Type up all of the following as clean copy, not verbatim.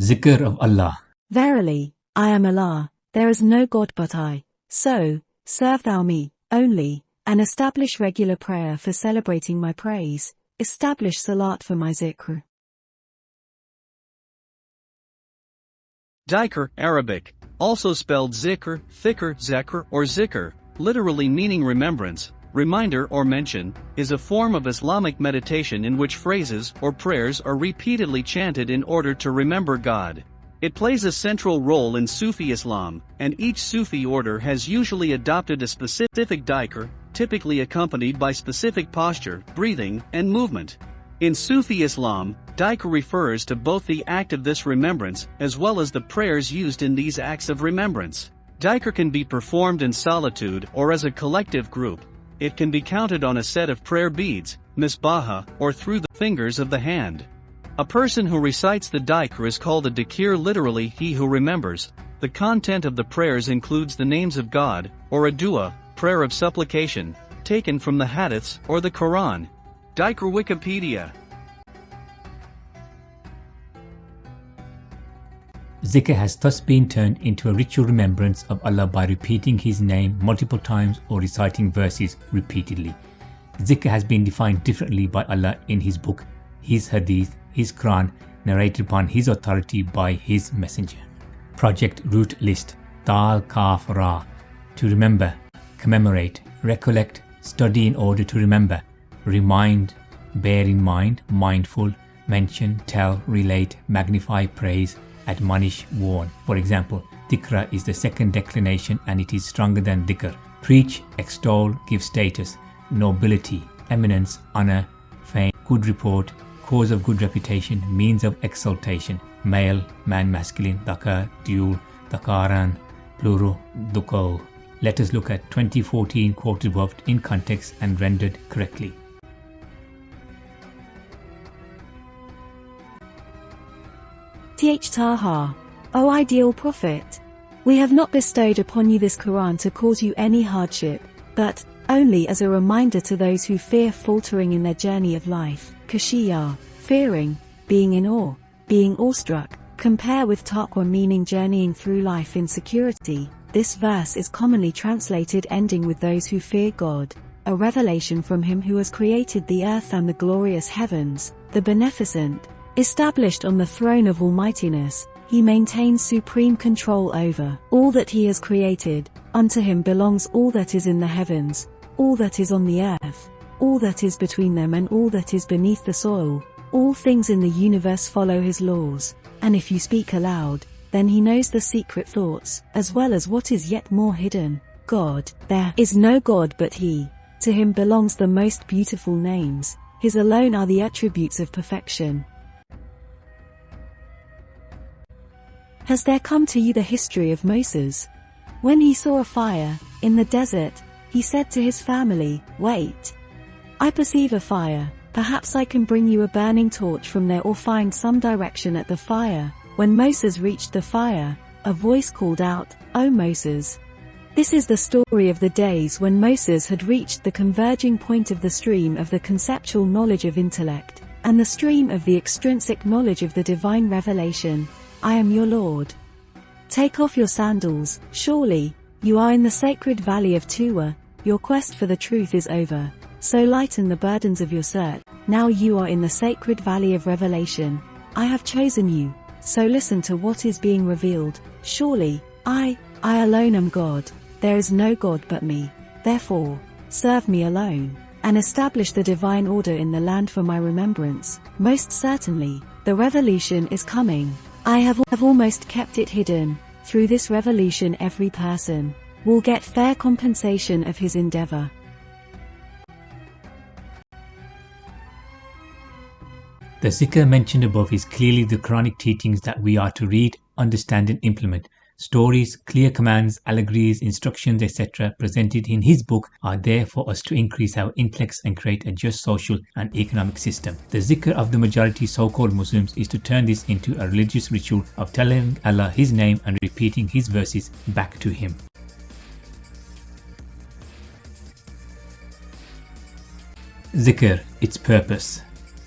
Zikr of Allah. Verily, I am Allah, there is no God but I. So, serve thou me, only, and establish regular prayer for celebrating my praise, establish salat for my zikr. Dhikr, Arabic, also spelled zikr, thikr, zakr, or zikr, literally meaning remembrance, reminder or mention, is a form of Islamic meditation in which phrases or prayers are repeatedly chanted in order to remember God. It plays a central role in Sufi Islam, and each Sufi order has usually adopted a specific dhikr, typically accompanied by specific posture, breathing, and movement. In Sufi Islam, dhikr refers to both the act of this remembrance as well as the prayers used in these acts of remembrance. Dhikr can be performed in solitude or as a collective group. It can be counted on a set of prayer beads, misbaha, or through the fingers of the hand. A person who recites the dhikr is called a dhakir, literally he who remembers. The content of the prayers includes the names of God, or a dua, prayer of supplication, taken from the hadiths or the Qur'an. Dhikr Wikipedia. Zikr has thus been turned into a ritual remembrance of Allah by repeating His name multiple times or reciting verses repeatedly. Zikr has been defined differently by Allah in His book, His hadith, His Qur'an, narrated upon His authority by His messenger. Project Root List. Dal Kaf Ra. To remember, commemorate, recollect, study in order to remember, remind, bear in mind, mindful, mention, tell, relate, magnify, praise, admonish, warn. For example, dhikra is the second declination and it is stronger than dhikr. Preach, extol, give status, nobility, eminence, honor, fame, good report, cause of good reputation, means of exaltation, male, man, masculine, dhakar, dual, dhakaran, plural, dhukal. Let us look at 2014 quoted above in context and rendered correctly. Th Taha, O ideal Prophet, we have not bestowed upon you this Quran to cause you any hardship, but only as a reminder to those who fear faltering in their journey of life. Khashiyah, fearing, being in awe, being awestruck. Compare with taqwa, meaning journeying through life in security. This verse is commonly translated ending with those who fear God, a revelation from Him who has created the earth and the glorious heavens, the beneficent. Established on the throne of almightiness, He maintains supreme control over all that He has created. Unto Him belongs all that is in the heavens, all that is on the earth, all that is between them and all that is beneath the soil. All things in the universe follow His laws, and if you speak aloud, then He knows the secret thoughts, as well as what is yet more hidden. God, there is no God but He. To Him belongs the most beautiful names. His alone are the attributes of perfection. Has there come to you the history of Moses? When he saw a fire in the desert, he said to his family, "Wait. I perceive a fire. Perhaps I can bring you a burning torch from there or find some direction at the fire." When Moses reached the fire, a voice called out, "O Moses." This is the story of the days when Moses had reached the converging point of the stream of the conceptual knowledge of intellect, and the stream of the extrinsic knowledge of the divine revelation. I am your Lord. Take off your sandals, surely, you are in the sacred valley of Tuwa, your quest for the truth is over, so lighten the burdens of your search, now you are in the sacred valley of revelation. I have chosen you, so listen to what is being revealed. Surely, I alone am God, there is no God but me, therefore, serve me alone, and establish the divine order in the land for my remembrance. Most certainly, the revolution is coming. I have almost kept it hidden. Through this revolution every person will get fair compensation of his endeavor. The zikr mentioned above is clearly the Quranic teachings that we are to read, understand and implement. Stories, clear commands, allegories, instructions, etc. presented in his book are there for us to increase our intellects and create a just social and economic system. The zikr of the majority so-called Muslims is to turn this into a religious ritual of telling Allah His name and repeating His verses back to Him. Zikr, its purpose.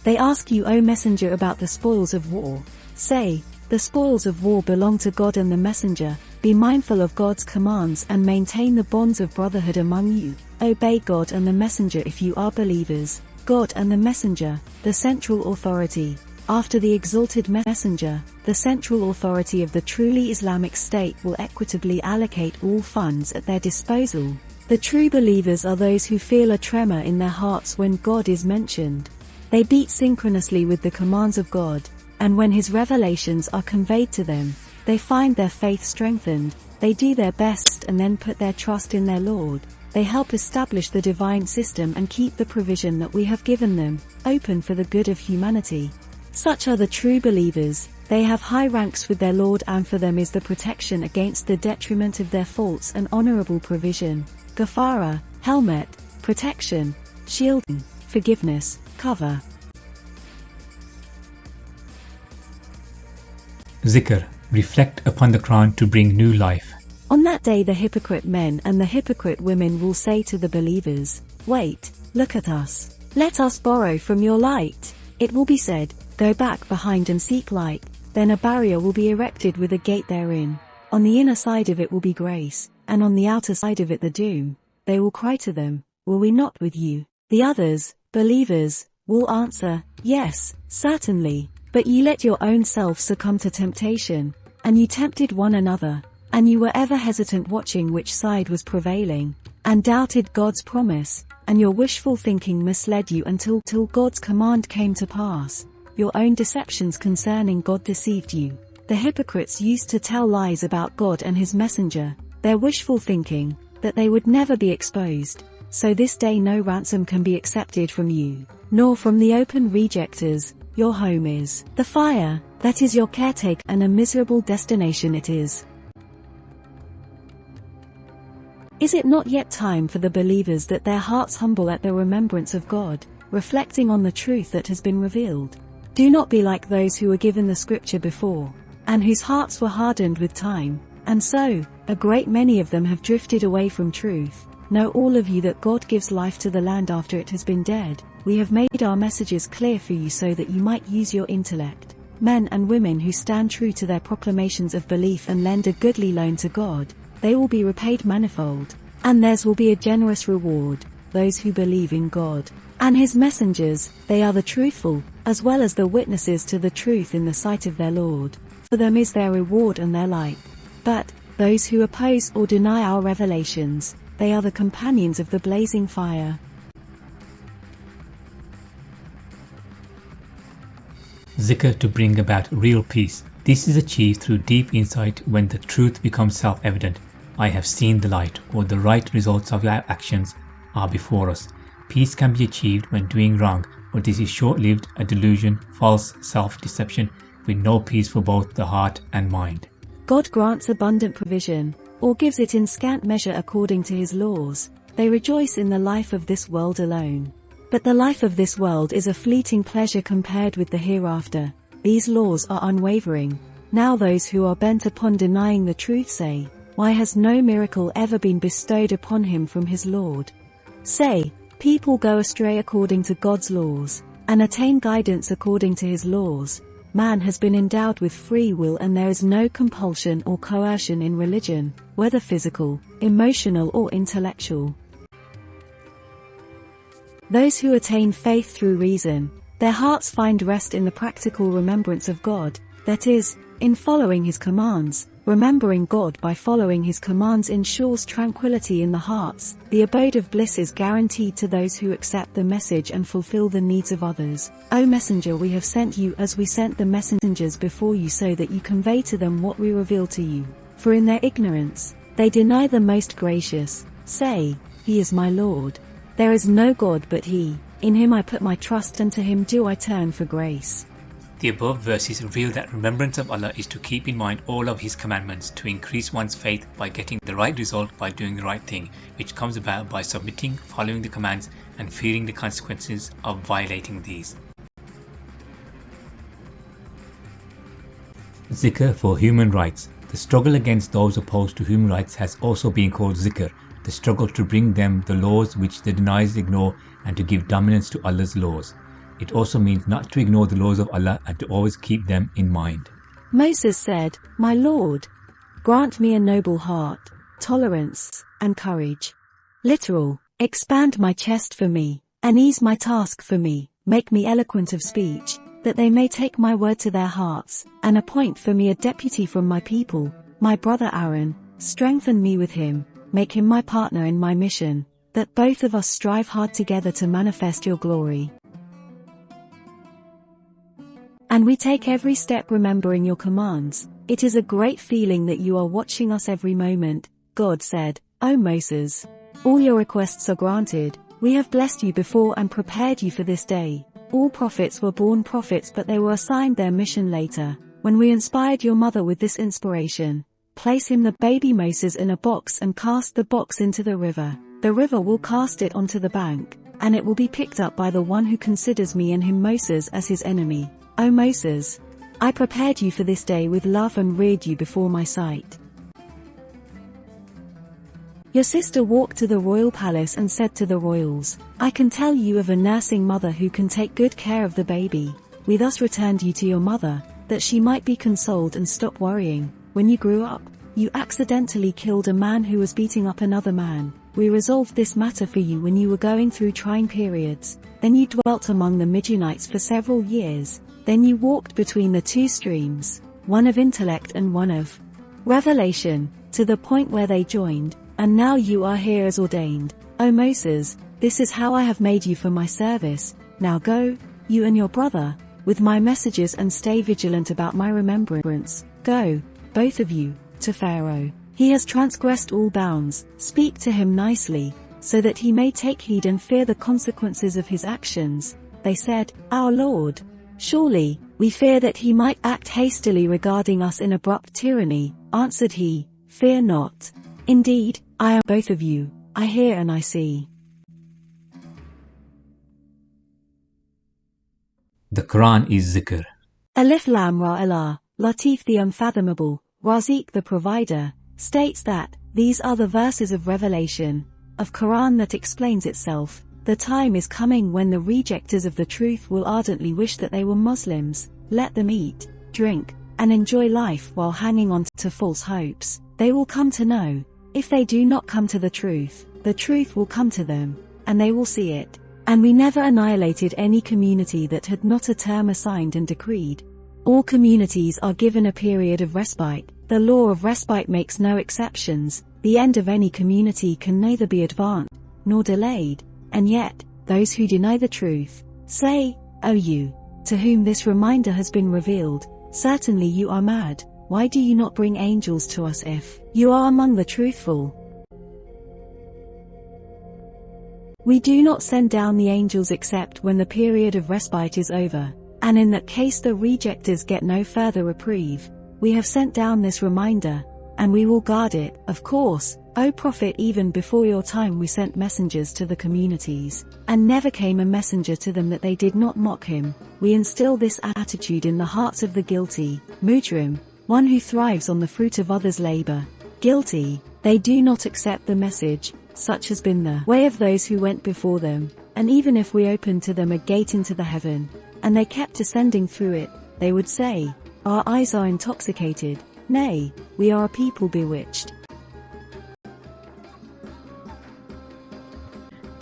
They ask you, O Messenger, about the spoils of war. Say, The spoils of war belong to God and the messenger. Be mindful of God's commands and maintain the bonds of brotherhood among you. Obey God and the messenger if you are believers. God and the messenger, the central authority. After the exalted messenger, the central authority of the truly Islamic State will equitably allocate all funds at their disposal. The true believers are those who feel a tremor in their hearts when God is mentioned. They beat synchronously with the commands of God, and when His revelations are conveyed to them, they find their faith strengthened. They do their best and then put their trust in their Lord. They help establish the divine system and keep the provision that we have given them open for the good of humanity. Such are the true believers. They have high ranks with their Lord, and for them is the protection against the detriment of their faults and honorable provision. Ghafara, helmet, protection, shielding, forgiveness, cover. Zikr, reflect upon the Quran to bring new life. On that day the hypocrite men and the hypocrite women will say to the believers, "Wait, look at us. Let us borrow from your light." It will be said, "Go back behind and seek light." Then a barrier will be erected with a gate therein. On the inner side of it will be grace, and on the outer side of it the doom. They will cry to them, "Were we not with you?" The others, believers, will answer, "Yes, certainly. But you let your own self succumb to temptation, and you tempted one another, and you were ever hesitant watching which side was prevailing, and doubted God's promise, and your wishful thinking misled you until God's command came to pass. Your own deceptions concerning God deceived you." The hypocrites used to tell lies about God and His messenger, their wishful thinking, that they would never be exposed. So this day no ransom can be accepted from you, nor from the open rejectors. Your home is the fire, that is your caretaker, and a miserable destination it is. Is it not yet time for the believers that their hearts humble at the remembrance of God, reflecting on the truth that has been revealed? Do not be like those who were given the scripture before, and whose hearts were hardened with time, and so, a great many of them have drifted away from truth. Know all of you that God gives life to the land after it has been dead. We have made our messages clear for you so that you might use your intellect. Men and women who stand true to their proclamations of belief and lend a goodly loan to God, they will be repaid manifold, and theirs will be a generous reward. Those who believe in God and His messengers, they are the truthful, as well as the witnesses to the truth in the sight of their Lord. For them is their reward and their light. But those who oppose or deny our revelations, they are the companions of the blazing fire. Zikr to bring about real peace. This is achieved through deep insight when the truth becomes self-evident. I have seen the light, or the right results of our actions are before us. Peace can be achieved when doing wrong, but this is short-lived, a delusion, false self-deception, with no peace for both the heart and mind. God grants abundant provision, or gives it in scant measure according to His laws. They rejoice in the life of this world alone. But the life of this world is a fleeting pleasure compared with the hereafter. These laws are unwavering. Now those who are bent upon denying the truth say, "Why has no miracle ever been bestowed upon him from his Lord?" Say, people go astray according to God's laws, and attain guidance according to His laws. Man has been endowed with free will, and there is no compulsion or coercion in religion, whether physical, emotional or intellectual. Those who attain faith through reason, their hearts find rest in the practical remembrance of God, that is, in following His commands. Remembering God by following His commands ensures tranquility in the hearts. The abode of bliss is guaranteed to those who accept the message and fulfill the needs of others. O Messenger, we have sent you as we sent the messengers before you, so that you convey to them what we reveal to you. For in their ignorance, they deny the Most Gracious. Say, He is my Lord. There is no God but He. In Him I put my trust, and to Him do I turn for grace. The above verses reveal that remembrance of Allah is to keep in mind all of His commandments, to increase one's faith by getting the right result by doing the right thing, which comes about by submitting, following the commands, and fearing the consequences of violating these. Zikr for human rights. The struggle against those opposed to human rights has also been called Zikr, the struggle to bring them the laws which the deniers ignore and to give dominance to Allah's laws. It also means not to ignore the laws of Allah and to always keep them in mind. Moses said, "My Lord, grant me a noble heart, tolerance, and courage." Literal, expand my chest for me, and ease my task for me, make me eloquent of speech, that they may take my word to their hearts, and appoint for me a deputy from my people, my brother Aaron, strengthen me with him, make him my partner in my mission, that both of us strive hard together to manifest your glory. And we take every step remembering your commands. It is a great feeling that you are watching us every moment. God said, "O Moses, all your requests are granted. We have blessed you before and prepared you for this day." All prophets were born prophets, but they were assigned their mission later. When we inspired your mother with this inspiration, place him, the baby Moses, in a box and cast the box into the river. The river will cast it onto the bank, and it will be picked up by the one who considers me and him Moses as his enemy. O Moses, I prepared you for this day with love and reared you before my sight. Your sister walked to the royal palace and said to the royals, "I can tell you of a nursing mother who can take good care of the baby. We thus returned you to your mother, that she might be consoled and stop worrying. When you grew up, you accidentally killed a man who was beating up another man. We resolved this matter for you when you were going through trying periods. Then you dwelt among the Midianites for several years. Then you walked between the two streams, one of intellect and one of revelation, to the point where they joined, and now you are here as ordained. O Moses, this is how I have made you for my service. Now go, you and your brother, with my messages, and stay vigilant about my remembrance. Go, both of you, to Pharaoh. He has transgressed all bounds. Speak to him nicely, so that he may take heed and fear the consequences of his actions." They said, "Our Lord, surely, we fear that he might act hastily regarding us in abrupt tyranny." Answered he, "Fear not. Indeed, I am both of you. I hear and I see." The Quran is Zikr. Alif Lam Ra Allah, Latif the Unfathomable, Razik the Provider, states that, these are the verses of revelation, of Quran that explains itself. The time is coming when the rejectors of the truth will ardently wish that they were Muslims. Let them eat, drink, and enjoy life while hanging on to false hopes. They will come to know. If they do not come to the truth will come to them, and they will see it. And we never annihilated any community that had not a term assigned and decreed. All communities are given a period of respite. The law of respite makes no exceptions. The end of any community can neither be advanced nor delayed. And yet, those who deny the truth say, "O you, to whom this reminder has been revealed, certainly you are mad. Why do you not bring angels to us if you are among the truthful?" We do not send down the angels except when the period of respite is over, and in that case the rejectors get no further reprieve. We have sent down this reminder, and we will guard it. Of course, O Prophet, even before your time we sent messengers to the communities, and never came a messenger to them that they did not mock him. We instill this attitude in the hearts of the guilty, mujrim, one who thrives on the fruit of others' labor. Guilty, they do not accept the message. Such has been the way of those who went before them, and even if we opened to them a gate into the heaven, and they kept ascending through it, they would say, "Our eyes are intoxicated. Nay, we are a people bewitched."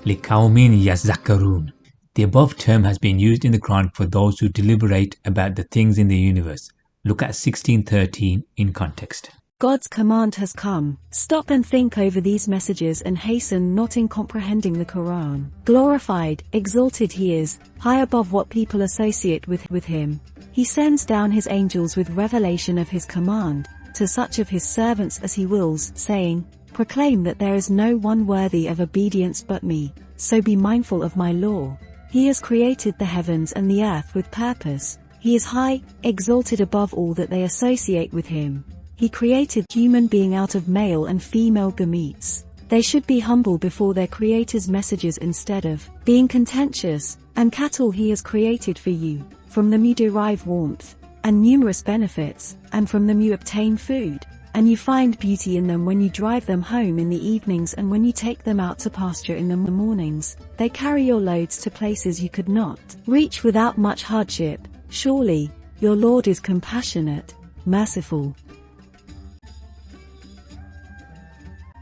لِقَوْمٍ يَذَّكَّرُونَ. The above term has been used in the Quran for those who deliberate about the things in the universe. Look at 16:13 in context. God's command has come. Stop and think over these messages and hasten not in comprehending the Quran. Glorified, exalted he is, high above what people associate with him. He sends down his angels with revelation of his command, to such of his servants as he wills, saying, "Proclaim that there is no one worthy of obedience but me, so be mindful of my law." He has created the heavens and the earth with purpose. He is high, exalted above all that they associate with him. He created human being out of male and female gametes. They should be humble before their Creator's messages instead of being contentious. And cattle he has created for you. From them you derive warmth and numerous benefits, and from them you obtain food. And you find beauty in them when you drive them home in the evenings and when you take them out to pasture in the mornings. They carry your loads to places you could not reach without much hardship. Surely, your Lord is compassionate, merciful.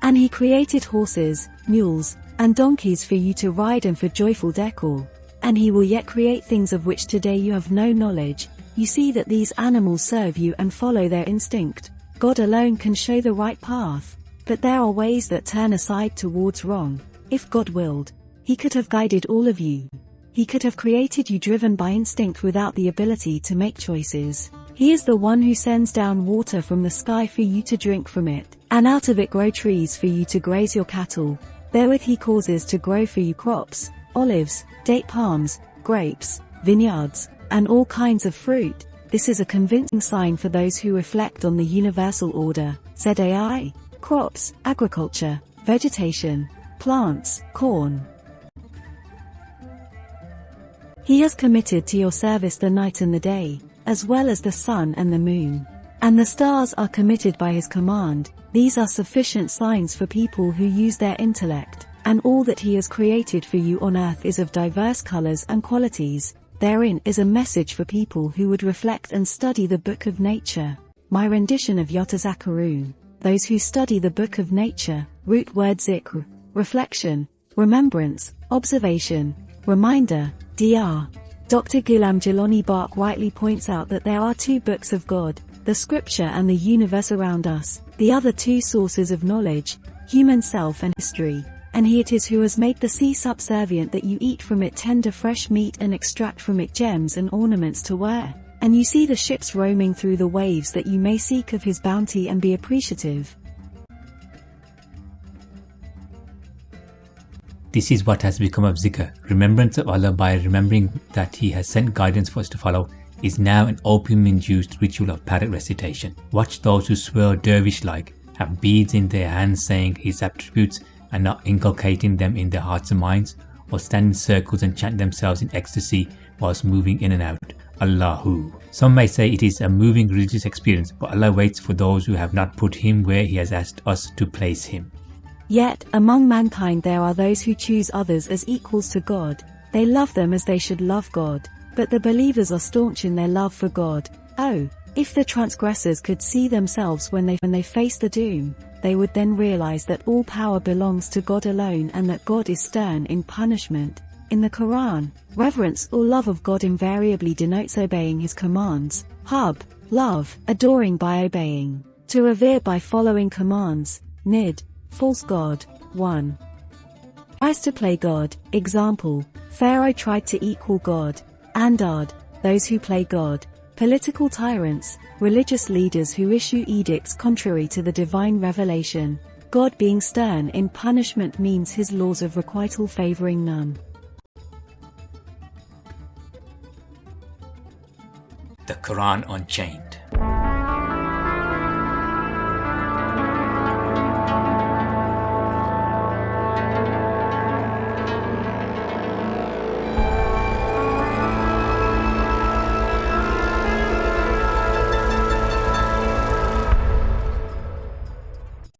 And he created horses, mules, and donkeys for you to ride and for joyful decor. And he will yet create things of which today you have no knowledge. You see that these animals serve you and follow their instinct. God alone can show the right path. But there are ways that turn aside towards wrong. If God willed, he could have guided all of you. He could have created you driven by instinct without the ability to make choices. He is the one who sends down water from the sky for you to drink from it, and out of it grow trees for you to graze your cattle. Therewith he causes to grow for you crops, olives, date palms, grapes, vineyards, and all kinds of fruit. This is a convincing sign for those who reflect on the universal order, ZAI, crops, agriculture, vegetation, plants, corn. He has committed to your service the night and the day, as well as the sun and the moon. And the stars are committed by his command. These are sufficient signs for people who use their intellect, and all that he has created for you on earth is of diverse colors and qualities. Therein is a message for people who would reflect and study the book of nature. My rendition of Yatazakkarun. Those who study the book of nature, root word zikr, reflection, remembrance, observation, reminder, dr. Dr. Ghulam Jilani Bark rightly points out that there are two books of God, the scripture and the universe around us, the other two sources of knowledge, human self and history, and he it is who has made the sea subservient that you eat from it tender fresh meat and extract from it gems and ornaments to wear, and you see the ships roaming through the waves that you may seek of his bounty and be appreciative. This is what has become of Zikr. Remembrance of Allah by remembering that He has sent guidance for us to follow is now an opium-induced ritual of parrot recitation. Watch those who swear dervish-like, have beads in their hands saying His attributes and not inculcating them in their hearts and minds, or stand in circles and chant themselves in ecstasy whilst moving in and out. Allahu. Some may say it is a moving religious experience, but Allah waits for those who have not put Him where He has asked us to place Him. Yet, among mankind there are those who choose others as equals to God. They love them as they should love God. But the believers are staunch in their love for God. Oh, if the transgressors could see themselves when they face the doom, they would then realize that all power belongs to God alone and that God is stern in punishment. In the Quran, reverence or love of God invariably denotes obeying His commands. Hub, love, adoring by obeying. To revere by following commands. Nid, false God. 1. Tries to play God. Example, Pharaoh tried to equal God. Andad, those who play God. Political tyrants, religious leaders who issue edicts contrary to the divine revelation. God being stern in punishment means His laws of requital favoring none. The Quran on Chain.